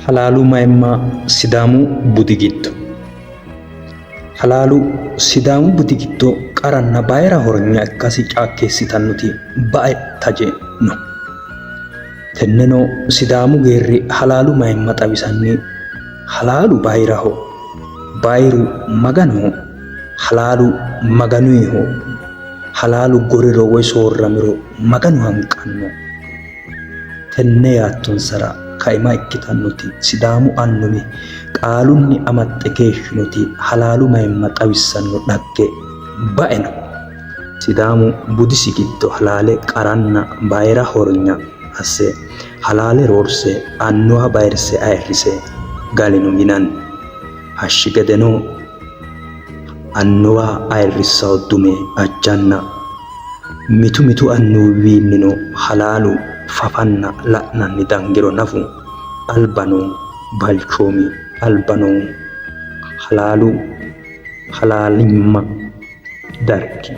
halaalu mayimma sidaamu budi giddo halaalu sidaamu budi giddo qaranna bayira horonya ikkasi caakkeessitannoti bae taje no. Tenneno sidaamu geerri halaalu mayimma xawisanni halaalu bayiraho, bayiru maganoho, halaalu maganuyiho, halaalu goriro woy soorramiro maganu hanqanno. Tenne yaattonsara kaima ikkitannoti sidaamu annuwi qaalunni amaxxe keeshshinoti halaalu mayimma xawissanno dhagge bae no. Sidaamu budisi giddo halaale qaranna bayira horonya asse halaale roorse annuwa bayirse ayirrise galino yinanni. Hashshi gedeno annuwa ayirrissawo dume ajjanna mitu annuwiwiinnino halaalu fafanna la'nanni dangiro nafu albano balchoomi albano halaalimma dargi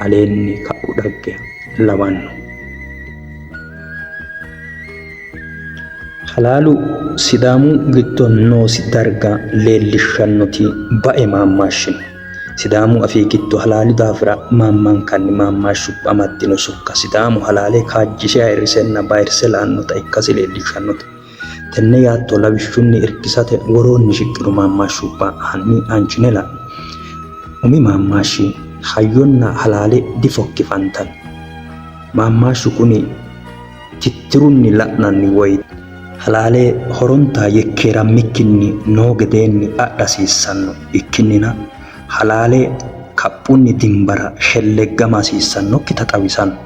aleenni ka'u dhagge lawanno. Halaalu sidaamu giddo noosi darga leellishshannoti bae maammaashshino. Sidaamu afii giddo halaali daafira maammankanni maammaashshubba amaddino sokka sidaamu halaale kaajjise ayirrisenna bayirse la'annota ikkasi leellishshannote. Tenne yaatto lawishshunni irkisate woroonni shiqqino maammaashshubba hanni aanchine la'no. Umi maammaashshi hayyonna halaale difokkifantanno. Maammaashshu kuni tittirunni la'nanni woyte halaale horonta yekkeerammikkinni noo gedeenni adha hasiissanno ikkinnina halaale kaphunni dimbara shelleggama hasiissannokkita xawisanno.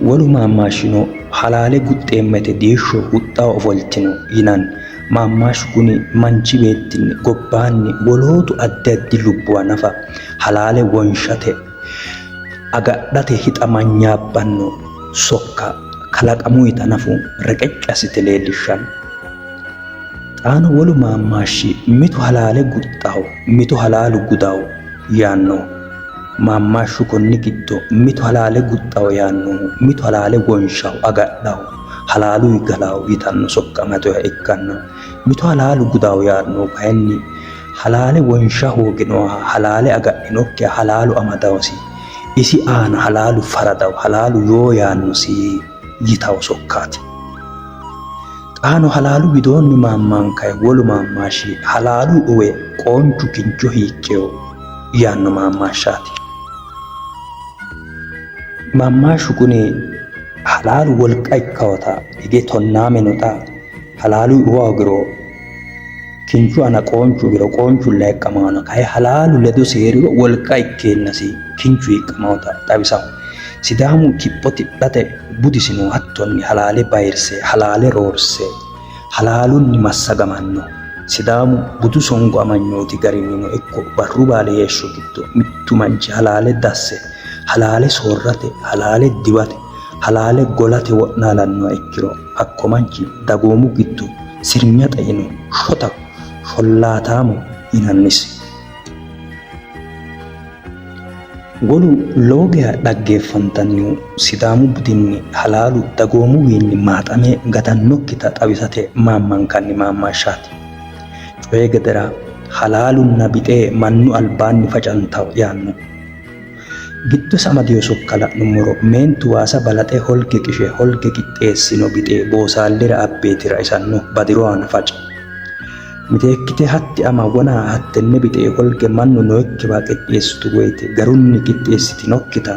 Wolu maammaashshino halaale guxxeemmete diishsho huxxaho ofoltino yinanni. Maammaashshu kuni manchi beettinni gobbaanni wolootu addi addi lubbuwa nafa halaale wonshate agadhate hixa manyaabbanno sokka kalaqamuyita nafu reqecci assite leellishshanno. Xaano wolu maammaashshi mitu halaale guxxaho mitu halaalu gudaho yaannohu. Maammaashshu konni giddo mitu halaale guxxaho yaannohu mitu halaale wonshaho agadhaho halaaluyi galaho yitanno sokka amatoha ikkanna mitu halaalu gudaho yaannohu kayinni halaale wonsha hooginoha halaale agadhinokkiha halaalu amadahosi isi aana halaalu faradaho halaalu yoo yaannosi yitaho sokkaati. Xaano halaalu widoonni maammankayi wolu maammaashshi halaalu uwe qoonchu kincho hiiqqeyo yaanno maammaashshaati. Maammaashshu kuni halaalu wolqa ikkawota hige tonnaameno halaalu uwa hogiro kinchu ana qoonchu hogiro qoonchulla hiqqamaano kayi halaalu ledo seeriro wolqa ikkeennasi kinchu hiqqamawota xawisaho. Sidaamu kipho tidhate budisino hattonni halaale bayirse halaale roorse halaalunni massagamanno. Sidaamu budu songo amanyooti garinnino ikko barru baale heeshsho giddo mittu manchi halaale dasse halaale soorrate halaale diwate halaale golate wo'naalannoha ikkiro hakko manchi dagoomu giddo sirnya xeino shota shollaataamo yinannisi. Wolu lowo geya dhaggeeffantannihu sidaamu budinni halaalu dagoomuwiinni maaxame gatannokkita xawisate maammankanni maammaashshaati. Coye gedera halaalunna bixee mannu albaanni facantaho yaanno. Giddosi amadiyo sokka la'nummoro meentu waasa balaxe holge qishe holge qixxeessino bixee boosaallira abbeetira isanno badiro aana faca. Miteekkite hatti ama wona hattenne bixee holge mannu nookkiwa qixxeessitu woyte garunni qixxeessitinokkita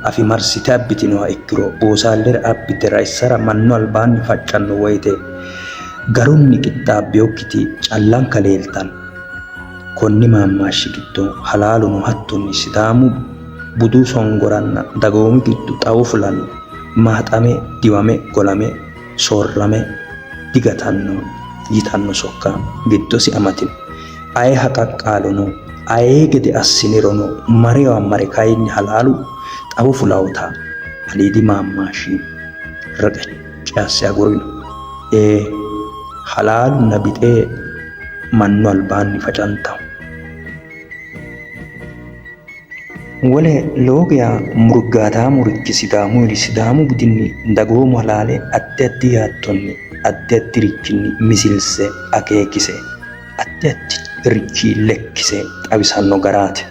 afi marsite abbitinoha ikkiro boosaallira abbite rayissara mannu albaanni faccanno woyte garunni qixxaabbeyokkiti callanka leeltanno. Konni maammaashshi giddo halaaluno hattonni sidaamu budu songoranna dagoomu giddo xawo fulanno maaxame diwame golame soorrame digatanno yitanno sokka giddosi amadino. Aye haqaqqaalono ayee gede assinirono marewa mare kayinni halaalu xawo fulawota aliidi maammaashshi reqecci asse agurino. Halaalunna bixee mannu albaanni facantaho. Wole lowo geeshsha murgaataamurichi sidaamu budinni dagoomu halaale addi addi yaattonni addi addirichinni misilse akeekise addi addirichi lekkise xawisanno garaati.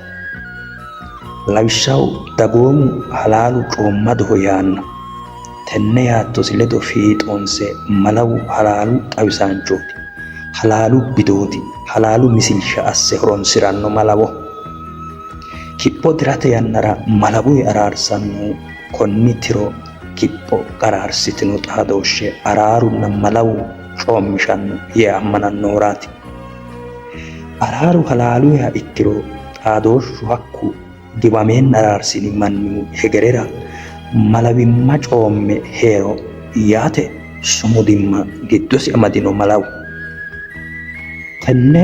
Lawishshaho dagoomu halaalu coommadoho yaanno tenne yaattosi ledo fiixoonse malawu halaalu xawisaanchooti, halaalu bidooti, halaalu misilsha asse horonsiranno malawo. Kipho tirate yannara malawuyi araarsannohu konni tiro kipho qaraarsitino xaadooshshe araarunna malawu coommishanno yee ammanannohuraati. Araaru halaaluyiha ikkiro xaadooshshu hakku diwameenna araarsini mannihu hegerera malawimma coomme heero yaate sumudimma giddosi amadino malawu. Tenne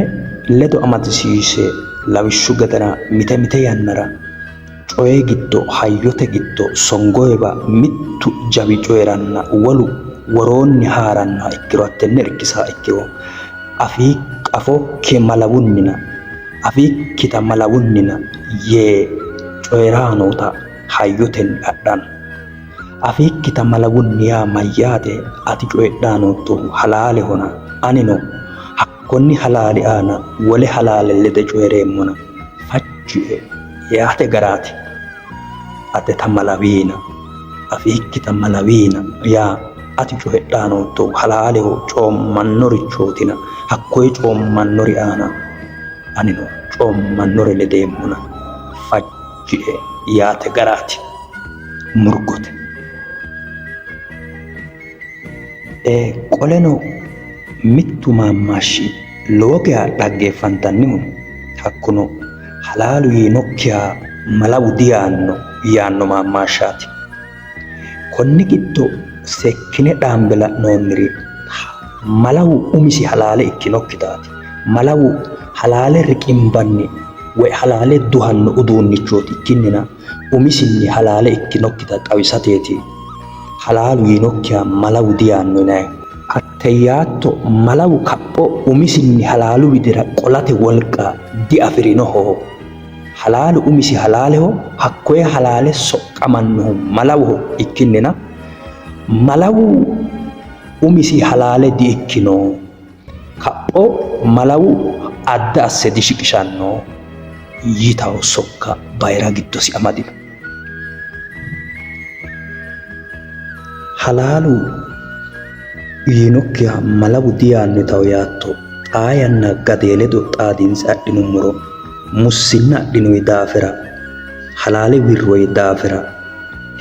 ledo amadisiise lawishshu gedera mite mite yannara coye giddo hayyote giddo songoyiwa mittu jawi coyiranna wolu woroonni haarannoha ikkiro hattenne irkisaa ikkiro afokki malawunnina afikkita malawunnina yee coyiraa noota hayyotenni adhanno. Afikkita malawunni yaa mayyaate? Ati coyidhaa noottohu halaalehona anino konni halaali aana wole halaale lede coyireemmona facci yaate garaati. Ate ta malawiina afikkita malawiina yaa ati coyidhaa noottohu halaaleho coommannorichootina hakkoye coommannori aana anino coommannore ledeemmona facci yaate garaati murgote. Qoleno mittu maammaashshi lowo geeshsha dhaggeeffantannihu hakkuno halaalu yiinokkiha malawu diyaanno yaanno maammaashshaati. Konni giddo sekkine dhaambe la'noonniri malawu umisi halaale ikkinokkitaati. Malawu halaale riqimbanni woy halaale duhanno uduunnichooti ikkinnina umisinni halaale ikkinokkita xawisateeti halaalu yiinokkiha malawu diyaanno yinayi. Hatteyaatto malawu kapho umisinni halaalu widira qolate wolqa diafirinoho. Halaalu umisi halaaleho hakkoye halaale soqqamannohu malawoho ikkinnina malawu umisi halaale di"ikkino kapho malawu adda asse dishiqishanno yitawo sokka bayira giddosi amadino. Halaalu yiinokkiha malawu diyaannitaho yaatto xaa yanna gadee ledo xaadinse adhinummoro mussinna adhinoyi daafira halaale wirroyi daafira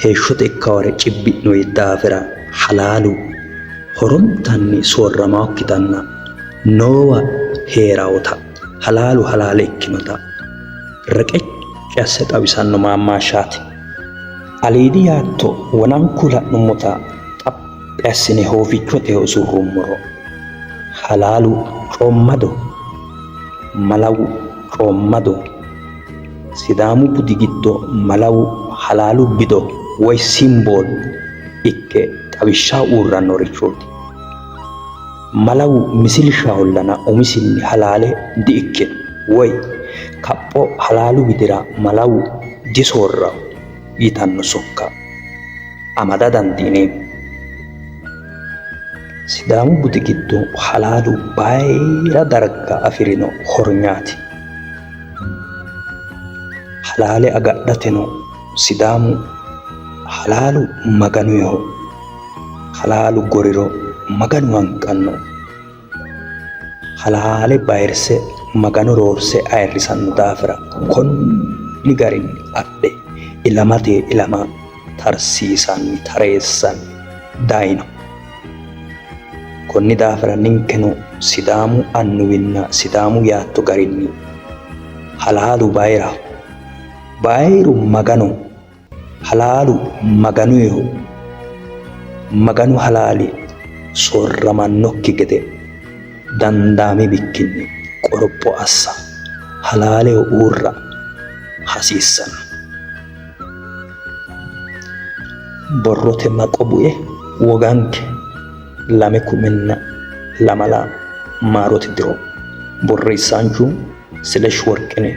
heeshshote ikkaware cibbi'noyi daafira halaalu horontanni soorramaokkitanna noowa heerawota halaalu halaale ikkinota reqecci asse xawisanno maammaashshaati. Aliidi yaatto wonanku la'nummota xaphi assine hoofichote usurrummoro halaalu coommado malawu coommado sidaamu budi giddo malawu halaalu bido woy simbool ikke xawishsha uurrannorichooti. Malawu misilshaahollana umisinni halaale di"ikkino woy kapho halaalu widira malawu disoorrawo yitanno sokka amada dandiineemmo. Sidaamu budi giddo halaalu bayira darga afirino hornyaati. Halaale agadhateno sidaamu halaalu maganuyiho, halaalu goriro maganu hanqanno, halaale bayirse magano roorse ayirrisanno daafira konni garinni adhe ilamate ilama tarsiisanni tareessanni dayino. Konni daafira ninkeno sidaamu annuwinna sidaamu yaatto garinni halaalu bayiraho, bayiru magano, halaalu maganuyiho, maganu halaali soorramannokki gede dandaami bikkinni qoropho assa halaaleho uurra hasiissanno. Borrote maqo bu'e woganke 2022 maarote diro borreessaanchu Silesh Worqine